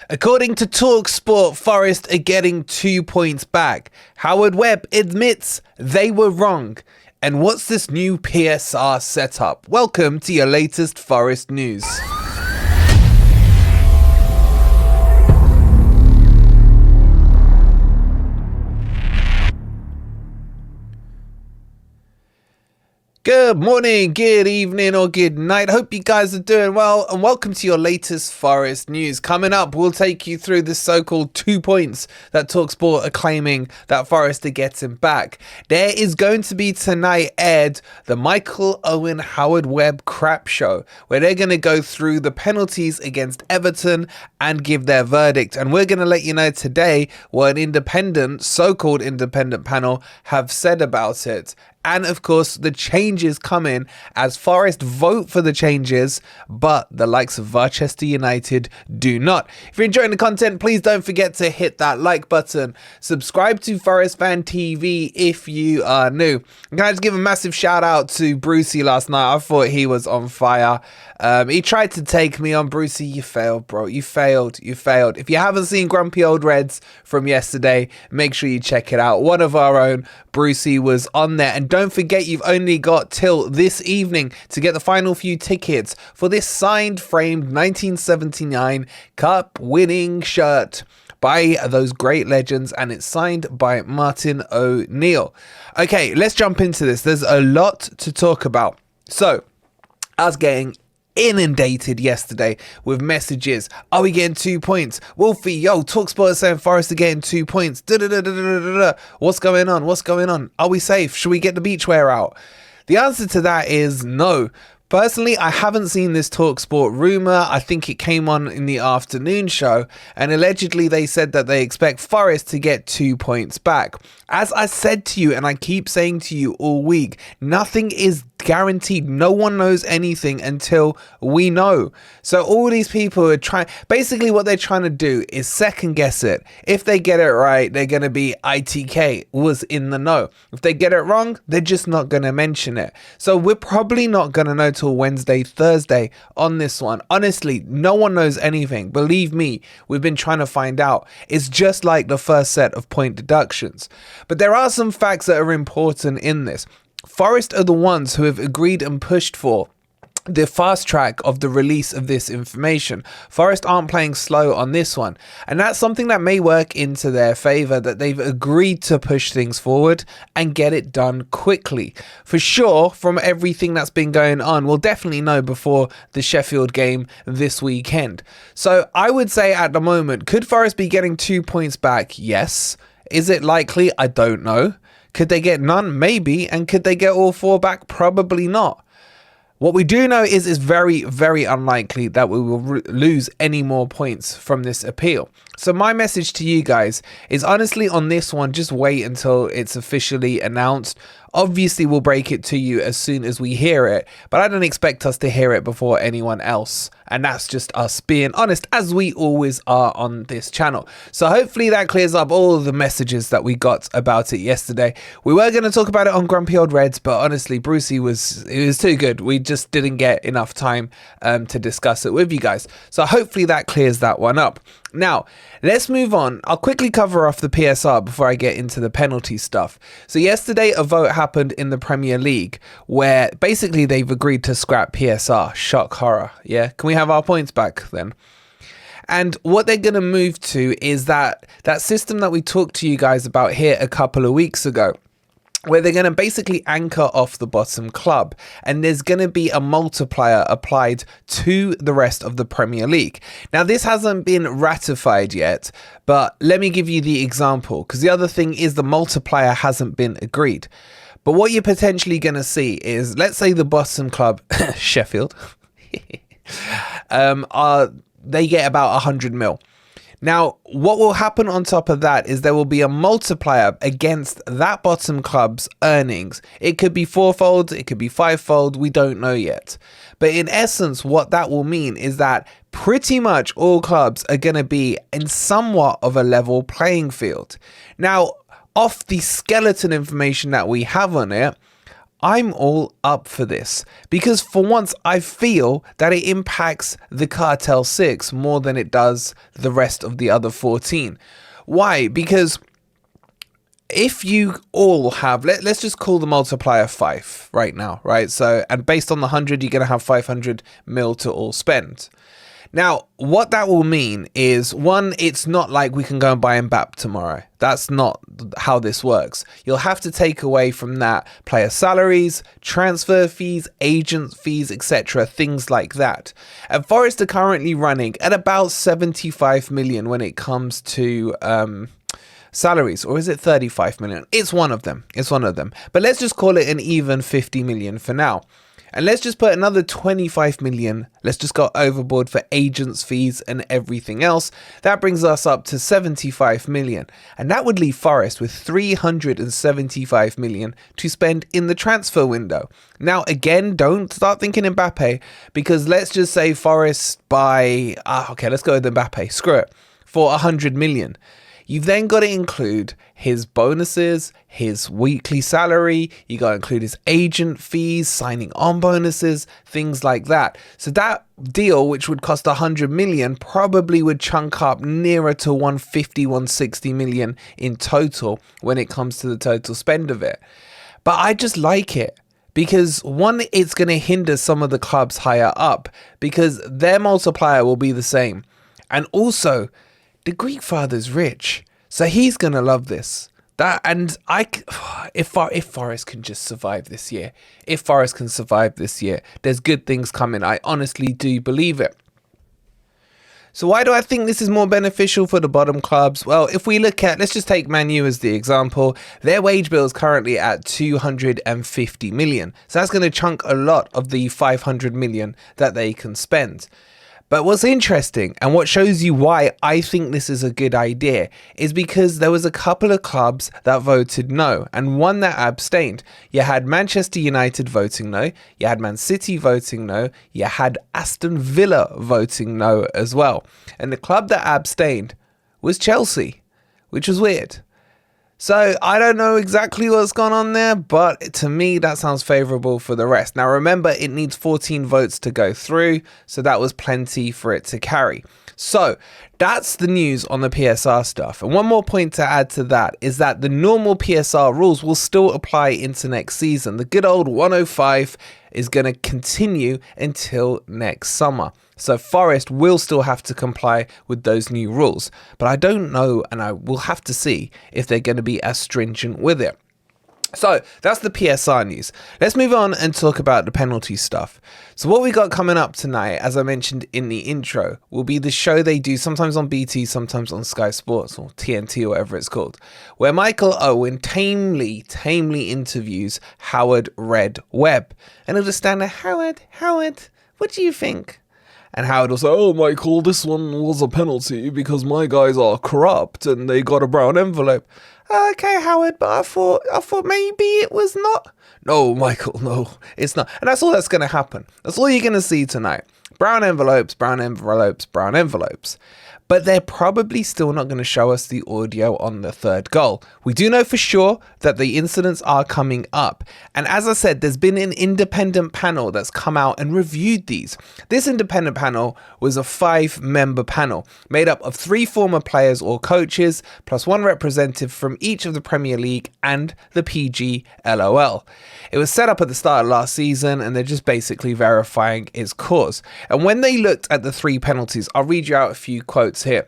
According to talkSPORT, Forest are getting 2 points back. Howard Webb admits they were wrong. And what's this new PSR setup? Welcome to your latest Forest news. Good morning, good evening, or good night. Hope you guys are doing well, and welcome to your latest Forest news. Coming up, we'll take you through the so-called 2 points that talkSPORT are claiming that Forest are getting back. There is going to be tonight aired the Michael Owen Howard Webb crap show, where they're going to go through the penalties against Everton and give their verdict. And we're going to let you know today what an independent, so-called independent panel have said about it. And of course, the changes come in as Forest vote for the changes, but the likes of Manchester United do not. If you're enjoying the content, please don't forget to hit that like button. Subscribe to Forest Fan TV if you are new. I'm going to give a massive shout out to Brucey last night. I thought he was on fire. He tried to take me on. Brucey, you failed, bro. You failed. If you haven't seen Grumpy Old Reds from yesterday, make sure you check it out. One of our own, Brucey, was on there. And don't forget, you've only got till this evening to get the final few tickets for this signed, framed 1979 cup winning shirt by those great legends, and it's signed by Martin O'Neill. Okay, let's jump into this. There's a lot to talk about. So, I was getting inundated yesterday with messages. Are we getting 2 points? Wolfie, yo, talkSPORT is saying Forest are getting 2 points. What's going on? Are we safe? Should we get the beachwear out? The answer to that is no. Personally, I haven't seen this talkSPORT rumour. I think it came on in the afternoon show, and allegedly they said that they expect Forest to get 2 points back. As I said to you, and I keep saying to you all week, nothing is guaranteed. No one knows anything until we know. So all these people are trying, basically what they're trying to do is second guess it. If they get it right, they're going to be ITK, was in the know. If they get it wrong, they're just not going to mention it. So we're probably not going to know till Wednesday, Thursday on this one. Honestly, no one knows anything. Believe me, we've been trying to find out. It's just like the first set of point deductions. But there are some facts that are important in this. Forest are the ones who have agreed and pushed for the fast track of the release of this information. Forest aren't playing slow on this one, and that's something that may work into their favour, that they've agreed to push things forward and get it done quickly. For sure, from everything that's been going on, we'll definitely know before the Sheffield game this weekend. So I would say at the moment, could Forest be getting 2 points back? Yes. Is it likely? I don't know. Could they get none? Maybe. And could they get all 4 back? Probably not. What we do know is it's very, very unlikely that we will lose any more points from this appeal. So my message to you guys is, honestly, on this one, just wait until it's officially announced. Obviously, we'll break it to you as soon as we hear it, but I don't expect us to hear it before anyone else. And that's just us being honest, as we always are on this channel. So hopefully that clears up all of the messages that we got about it yesterday. We were going to talk about it on Grumpy Old Reds, but honestly, Brucey was too good. We just didn't get enough time to discuss it with you guys. So hopefully that clears that one up. Now, let's move on. I'll quickly cover off the PSR before I get into the penalty stuff. So yesterday, a vote happened in the Premier League where basically they've agreed to scrap PSR. Shock, horror. Yeah. Can we have our points back then? And what they're going to move to is that system that we talked to you guys about here a couple of weeks ago, where they're going to basically anchor off the bottom club, and there's going to be a multiplier applied to the rest of the Premier League. Now, this hasn't been ratified yet, but let me give you the example, because the other thing is the multiplier hasn't been agreed. But what you're potentially going to see is, let's say the bottom club, Sheffield, they get about 100 mil. Now, what will happen on top of that is there will be a multiplier against that bottom club's earnings. It could be fourfold, it could be fivefold, we don't know yet. But in essence, what that will mean is that pretty much all clubs are going to be in somewhat of a level playing field. Now, off the skeleton information that we have on it, I'm all up for this because for once I feel that it impacts the Cartel 6 more than it does the rest of the other 14. Why? Because if you all have, let's just call the multiplier 5 right now, right? So, and based on the 100, you're going to have 500 mil to all spend. Now, what that will mean is, one, it's not like we can go and buy Mbappe tomorrow. That's not how this works. You'll have to take away from that player salaries, transfer fees, agent fees, etc., things like that. And Forest are currently running at about 75 million when it comes to salaries, or is it 35 million? It's one of them. But let's just call it an even 50 million for now. And let's just put another 25 million. Let's just go overboard for agents fees and everything else. That brings us up to 75 million. And that would leave Forest with 375 million to spend in the transfer window. Now, again, don't start thinking Mbappe, because let's just say Forest buy, okay, let's go with Mbappe. Screw it. For 100 million. You've then got to include his bonuses, his weekly salary. You got to include his agent fees, signing on bonuses, things like that. So that deal, which would cost 100 million, probably would chunk up nearer to 150, 160 million in total when it comes to the total spend of it. But I just like it. Because one, it's going to hinder some of the clubs higher up because their multiplier will be the same. And also, the Greek father's rich, so he's gonna love this. If Forest can just survive this year, there's good things coming. I honestly do believe it. So why do I think this is more beneficial for the bottom clubs? Well, if we look at, let's just take Man U as the example. Their wage bill is currently at 250 million. So that's going to chunk a lot of the 500 million that they can spend. But what's interesting, and what shows you why I think this is a good idea, is because there was a couple of clubs that voted no, and one that abstained. You had Manchester United voting no, you had Man City voting no, you had Aston Villa voting no as well. And the club that abstained was Chelsea, which was weird. So I don't know exactly what's gone on there, but to me that sounds favourable for the rest. Now remember, it needs 14 votes to go through, so that was plenty for it to carry. So that's the news on the PSR stuff. And one more point to add to that is that the normal PSR rules will still apply into next season. The good old 105 is going to continue until next summer. So Forest will still have to comply with those new rules. But I don't know, and I will have to see if they're going to be as stringent with it. So that's the PSR news. Let's move on and talk about the penalty stuff. So what we got coming up tonight, as I mentioned in the intro, will be the show they do sometimes on BT, sometimes on Sky Sports or TNT or whatever it's called, where Michael Owen tamely interviews Howard Red Webb. And he'll just stand there, Howard, what do you think? And Howard will say, oh, Michael, this one was a penalty because my guys are corrupt and they got a brown envelope. Okay, Howard, but I thought maybe it was not. No, Michael, no, it's not. And that's all that's going to happen. That's all you're going to see tonight. Brown envelopes, brown envelopes, brown envelopes. But they're probably still not going to show us the audio on the third goal. We do know for sure that the incidents are coming up. And as I said, there's been an independent panel that's come out and reviewed these. This independent panel was a 5-member panel made up of 3 former players or coaches, plus 1 representative from each of the Premier League and the PGLOL. It was set up at the start of last season and they're just basically verifying its cause. And when they looked at the 3 penalties, I'll read you out a few quotes here.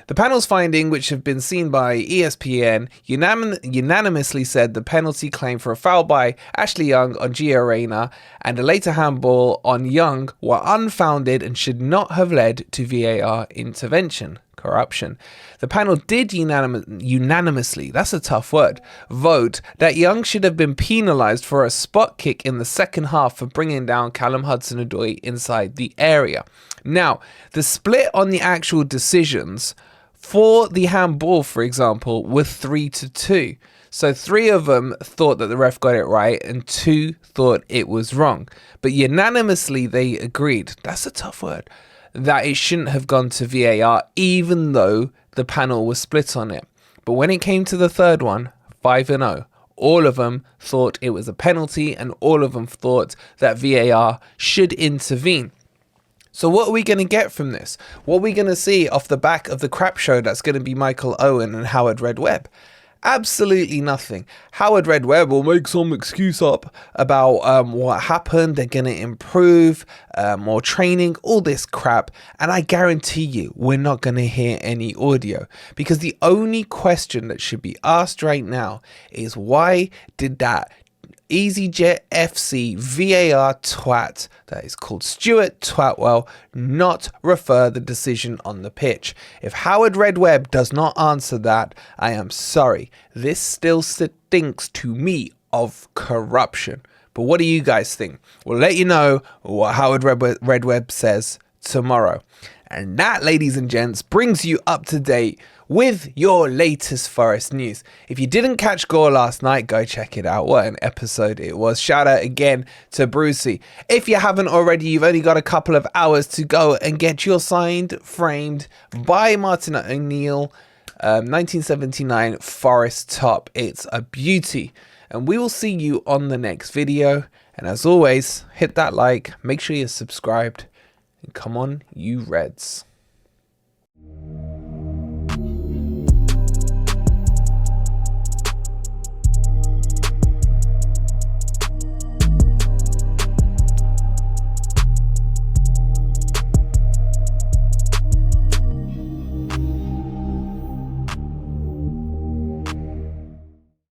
The panel's finding, which have been seen by ESPN, unanimously said the penalty claim for a foul by Ashley Young on Gio Reyna and a later handball on Young were unfounded and should not have led to VAR intervention. Corruption. The panel did unanimously, that's a tough word, vote that Young should have been penalised for a spot kick in the second half for bringing down Callum Hudson-Odoi inside the area. Now, the split on the actual decisions for the handball, for example, were 3-2. So 3 of them thought that the ref got it right and 2 thought it was wrong. But unanimously they agreed, that's a tough word, that it shouldn't have gone to VAR even though the panel was split on it. But when it came to the third one, 5-0, All of them thought it was a penalty, and all of them thought that VAR should intervene. So what are we going to get from this? What are we going to see off the back of the crap show that's going to be Michael Owen and Howard Redwebb? Absolutely nothing. Howard Redwebb will make some excuse up about what happened. They're going to improve, more training, all this crap. And I guarantee you, we're not going to hear any audio, because the only question that should be asked right now is, why did that EasyJet FC VAR twat, that is called Stuart Twatwell, not refer the decision on the pitch? If Howard Redwebb does not answer that, I am sorry. This still stinks to me of corruption. But what do you guys think? We'll let you know what Howard Redwebb says tomorrow. And that, ladies and gents, brings you up to date with your latest Forest news. If you didn't catch Gore last night, go check it out. What an episode it was. Shout out again to Brucey. If you haven't already, you've only got a couple of hours to go and get your signed, framed by Martin O'Neill 1979 Forest top. It's a beauty. And we will see you on the next video. And as always, hit that like, make sure you're subscribed. And come on, you Reds.